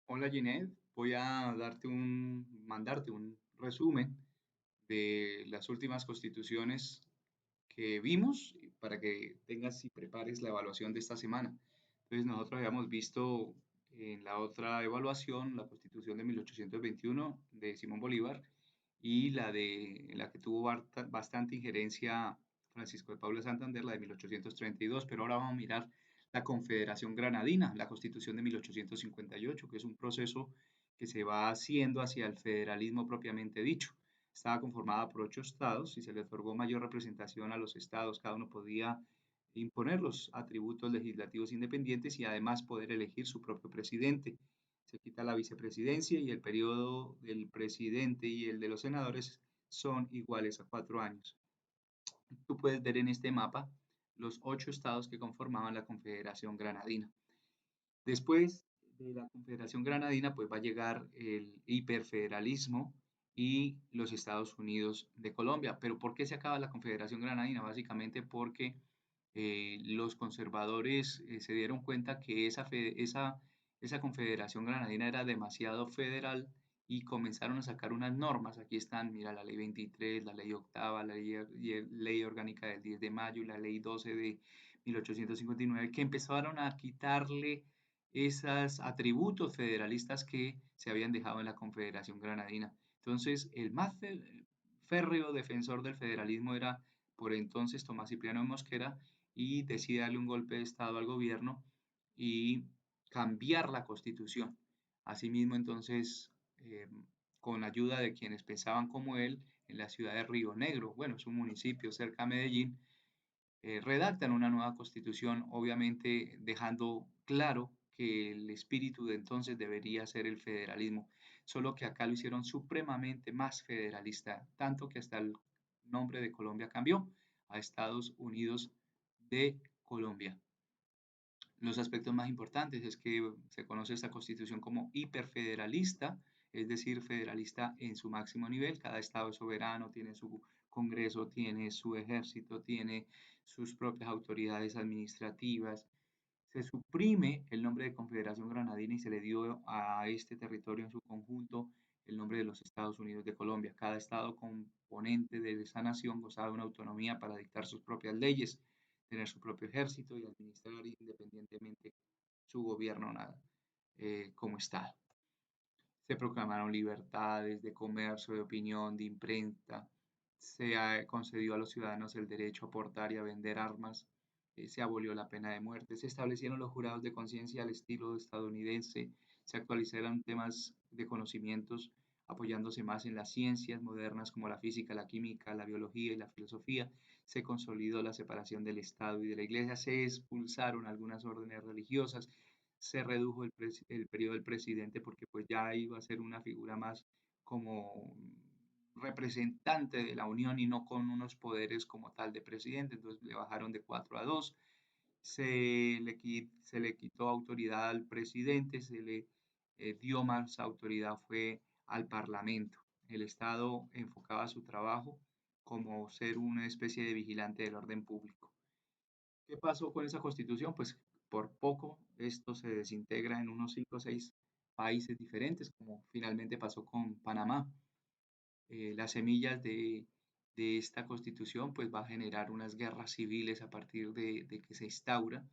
Hola Ginette, voy a mandarte un resumen de las últimas constituciones que vimos para que tengas y prepares la evaluación de esta semana. Entonces nosotros habíamos visto en la otra evaluación la constitución de 1821 de Simón Bolívar y la que tuvo bastante injerencia Francisco de Paula Santander, la de 1832, pero ahora vamos a mirar la Confederación Granadina, la Constitución de 1858, que es un proceso que se va haciendo hacia el federalismo propiamente dicho. Estaba conformada por 8 estados y se le otorgó mayor representación a los estados. Cada uno podía imponer los atributos legislativos independientes y además poder elegir su propio presidente. Se quita la vicepresidencia y el periodo del presidente y el de los senadores son iguales a 4 años. Tú puedes ver en este mapa los 8 estados que conformaban la Confederación Granadina. Después de la Confederación Granadina, pues va a llegar el hiperfederalismo y los Estados Unidos de Colombia. Pero ¿por qué se acaba la Confederación Granadina? Básicamente porque los conservadores se dieron cuenta que esa Confederación Granadina era demasiado federal y comenzaron a sacar unas normas. Aquí están, mira, la ley 23, la ley octava, ley orgánica del 10 de mayo y la ley 12 de 1859, que empezaron a quitarle esos atributos federalistas que se habían dejado en la Confederación Granadina. Entonces, el más férreo defensor del federalismo era por entonces Tomás Cipriano Mosquera y decide darle un golpe de Estado al gobierno y cambiar la constitución. Asimismo, entonces, con ayuda de quienes pensaban como él, en la ciudad de Río Negro, bueno, es un municipio cerca de Medellín, redactan una nueva constitución, obviamente dejando claro que el espíritu de entonces debería ser el federalismo, solo que acá lo hicieron supremamente más federalista, tanto que hasta el nombre de Colombia cambió a Estados Unidos de Colombia. Los aspectos más importantes es que se conoce esta constitución como hiperfederalista, es decir, federalista en su máximo nivel. Cada estado es soberano, tiene su Congreso, tiene su ejército, tiene sus propias autoridades administrativas. Se suprime el nombre de Confederación Granadina y se le dio a este territorio en su conjunto el nombre de los Estados Unidos de Colombia. Cada estado componente de esa nación gozaba de una autonomía para dictar sus propias leyes, tener su propio ejército y administrar independientemente su gobierno como Estado. Se proclamaron libertades de comercio, de opinión, de imprenta. Se concedió a los ciudadanos el derecho a portar y a vender armas. Se abolió la pena de muerte. Se establecieron los jurados de conciencia al estilo estadounidense. Se actualizaron temas de conocimientos apoyándose más en las ciencias modernas como la física, la química, la biología y la filosofía. Se consolidó la separación del Estado y de la Iglesia. Se expulsaron algunas órdenes religiosas, se redujo el periodo del presidente porque pues ya iba a ser una figura más como representante de la Unión y no con unos poderes como tal de presidente, entonces le bajaron de 4 a 2, se le quitó autoridad al presidente, se le dio más autoridad fue al Parlamento. El Estado enfocaba su trabajo como ser una especie de vigilante del orden público. ¿Qué pasó con esa constitución? Pues por poco esto se desintegra en unos 5 o 6 países diferentes, como finalmente pasó con Panamá. Las semillas de esta constitución pues va a generar unas guerras civiles a partir de que se instaura.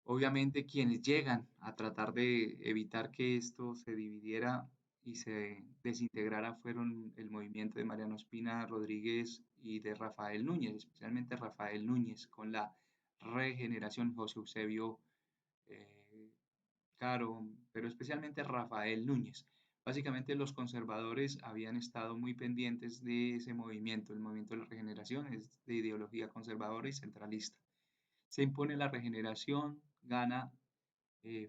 Obviamente quienes llegan a tratar de evitar que esto se dividiera y se desintegrara fueron el movimiento de Mariano Espina Rodríguez y de Rafael Núñez, especialmente Rafael Núñez, con la regeneración José Eusebio eh, Caro, pero especialmente Rafael Núñez. Básicamente los conservadores habían estado muy pendientes de ese movimiento. El movimiento de la regeneración es de ideología conservadora y centralista. Se impone la regeneración, gana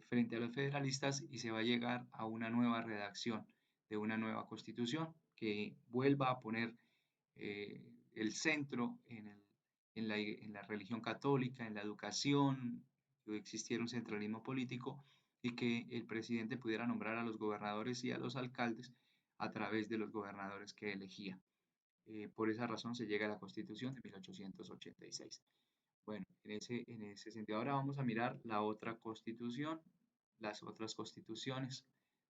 frente a los federalistas y se va a llegar a una nueva redacción de una nueva constitución que vuelva a poner eh, el centro en la religión católica, en la educación, que existiera un centralismo político y que el presidente pudiera nombrar a los gobernadores y a los alcaldes a través de los gobernadores que elegía. Por esa razón se llega a la Constitución de 1886. Bueno, en ese sentido ahora vamos a mirar la otra constitución las otras constituciones.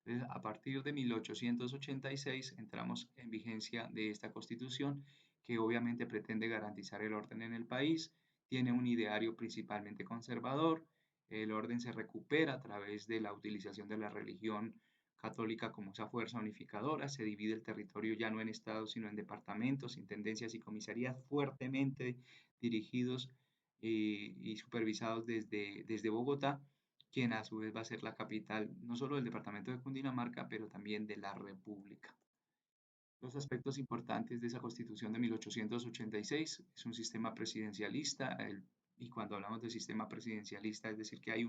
Entonces, a partir de 1886 entramos en vigencia de esta constitución que obviamente pretende garantizar el orden en el país, tiene un ideario principalmente conservador, el orden se recupera a través de la utilización de la religión católica como esa fuerza unificadora, se divide el territorio ya no en estados sino en departamentos, intendencias y comisarías fuertemente dirigidos y supervisados desde Bogotá, quien a su vez va a ser la capital no solo del departamento de Cundinamarca, pero también de la República. Los aspectos importantes de esa constitución de 1886 es un sistema presidencialista, y cuando hablamos de sistema presidencialista, es decir, que hay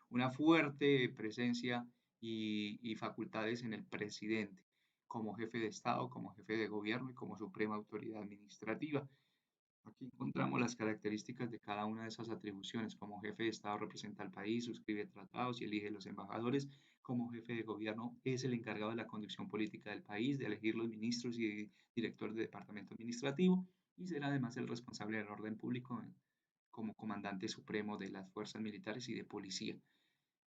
una fuerte presencia y facultades en el presidente como jefe de Estado, como jefe de gobierno y como suprema autoridad administrativa. Aquí encontramos las características de cada una de esas atribuciones. Como jefe de Estado representa al país, suscribe tratados y elige los embajadores. Como jefe de gobierno es el encargado de la conducción política del país, de elegir los ministros y directores de departamento administrativo y será además el responsable del orden público como comandante supremo de las fuerzas militares y de policía.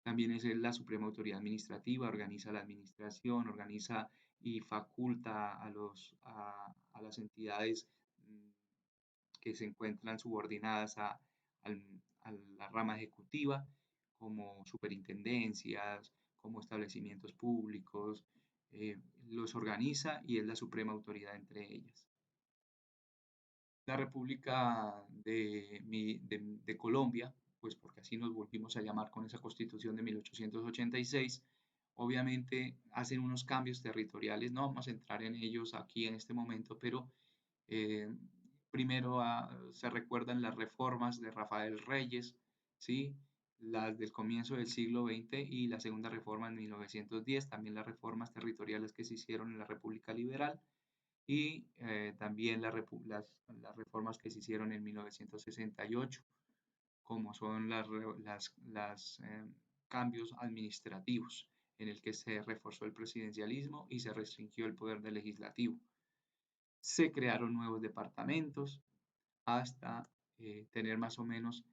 También es la suprema autoridad administrativa, organiza la administración, organiza y faculta a las entidades mm, que se encuentran subordinadas a la rama ejecutiva, como superintendencias, como establecimientos públicos, los organiza y es la suprema autoridad entre ellas. La República de Colombia, pues porque así nos volvimos a llamar con esa constitución de 1886, obviamente hacen unos cambios territoriales, no vamos a entrar en ellos aquí en este momento, pero eh, primero se recuerdan las reformas de Rafael Reyes, ¿sí? Las del comienzo del siglo XX y la segunda reforma en 1910, también las reformas territoriales que se hicieron en la República Liberal y también las reformas que se hicieron en 1968, como son cambios administrativos en el que se reforzó el presidencialismo y se restringió el poder del legislativo. Se crearon nuevos departamentos hasta tener más o menos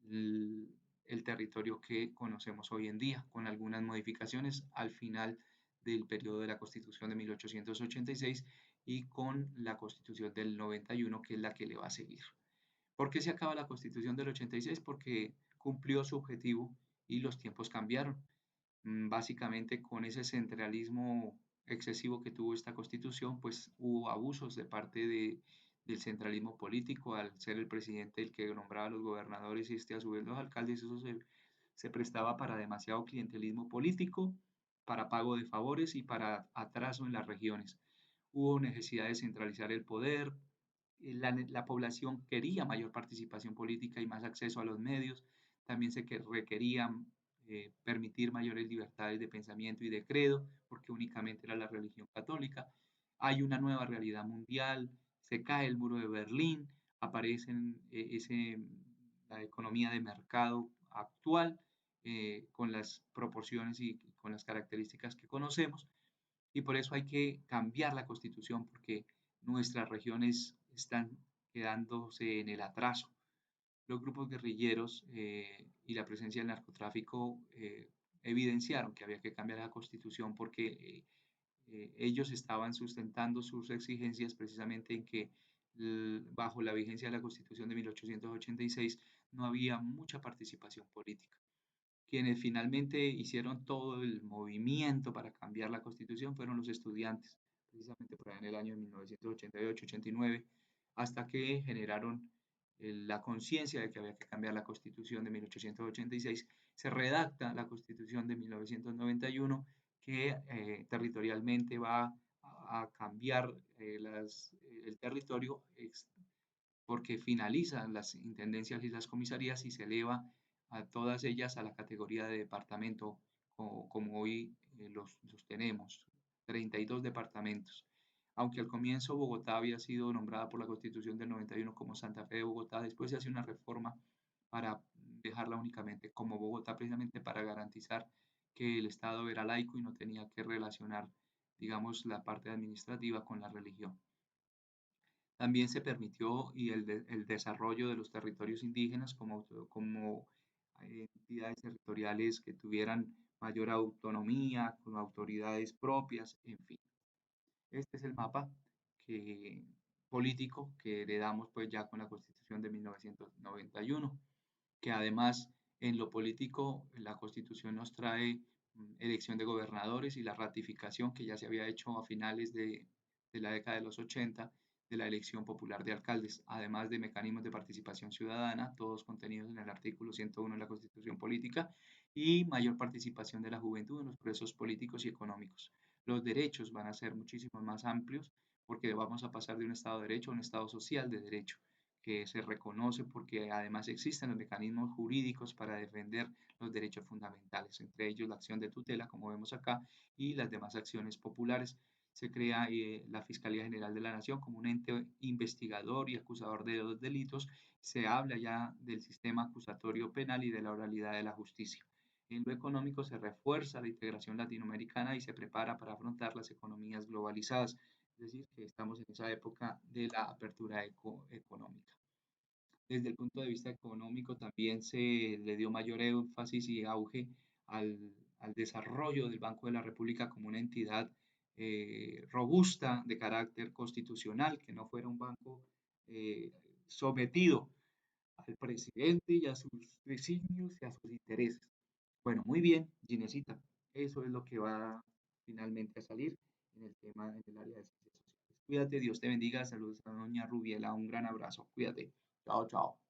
el territorio que conocemos hoy en día, con algunas modificaciones al final del periodo de la Constitución de 1886 y con la Constitución del 91, que es la que le va a seguir. ¿Por qué se acaba la Constitución del 86? Porque cumplió su objetivo y los tiempos cambiaron. Básicamente con ese centralismo excesivo que tuvo esta constitución, pues hubo abusos de parte del centralismo político al ser el presidente el que nombraba a los gobernadores y a su vez los alcaldes, eso se prestaba para demasiado clientelismo político, para pago de favores y para atraso en las regiones. Hubo necesidad de centralizar el poder, la población quería mayor participación política y más acceso a los medios, también se requerían permitir mayores libertades de pensamiento y de credo, porque únicamente era la religión católica. Hay una nueva realidad mundial, se cae el muro de Berlín, aparece la economía de mercado actual con las proporciones y con las características que conocemos, y por eso hay que cambiar la constitución porque nuestras regiones están quedándose en el atraso. Los grupos guerrilleros y la presencia del narcotráfico evidenciaron que había que cambiar la constitución porque ellos estaban sustentando sus exigencias precisamente en que bajo la vigencia de la constitución de 1886 no había mucha participación política. Quienes finalmente hicieron todo el movimiento para cambiar la constitución fueron los estudiantes, precisamente por ahí en el año 1988-89, hasta que generaron la conciencia de que había que cambiar la constitución de 1886. Se redacta la constitución de 1991 que territorialmente va a cambiar el territorio porque finalizan las intendencias y las comisarías y se eleva a todas ellas a la categoría de departamento, como hoy los tenemos, 32 departamentos. Aunque al comienzo Bogotá había sido nombrada por la Constitución del 91 como Santa Fe de Bogotá, después se hace una reforma para dejarla únicamente como Bogotá, precisamente para garantizar que el Estado era laico y no tenía que relacionar, digamos, la parte administrativa con la religión. También se permitió el desarrollo de los territorios indígenas como entidades territoriales que tuvieran mayor autonomía, con autoridades propias, en fin. Este es el mapa que, político que heredamos pues ya con la Constitución de 1991, que además en lo político la Constitución nos trae elección de gobernadores y la ratificación que ya se había hecho a finales de la década de los 80 de la elección popular de alcaldes, además de mecanismos de participación ciudadana, todos contenidos en el artículo 101 de la Constitución Política, y mayor participación de la juventud en los procesos políticos y económicos. Los derechos van a ser muchísimo más amplios porque vamos a pasar de un Estado de Derecho a un Estado social de derecho que se reconoce porque además existen los mecanismos jurídicos para defender los derechos fundamentales, entre ellos la acción de tutela, como vemos acá, y las demás acciones populares. Se crea la Fiscalía General de la Nación como un ente investigador y acusador de los delitos. Se habla ya del sistema acusatorio penal y de la oralidad de la justicia. En lo económico se refuerza la integración latinoamericana y se prepara para afrontar las economías globalizadas, es decir, que estamos en esa época de la apertura económica. Desde el punto de vista económico también se le dio mayor énfasis y auge al, al desarrollo del Banco de la República como una entidad robusta de carácter constitucional, que no fuera un banco eh, sometido al presidente y a sus designios y a sus intereses. Bueno, muy bien, Ginesita. Eso es lo que va finalmente a salir en el tema, en el área de ciencias sociales. Cuídate, Dios te bendiga. Saludos a doña Rubiela. Un gran abrazo. Cuídate. Chao, chao.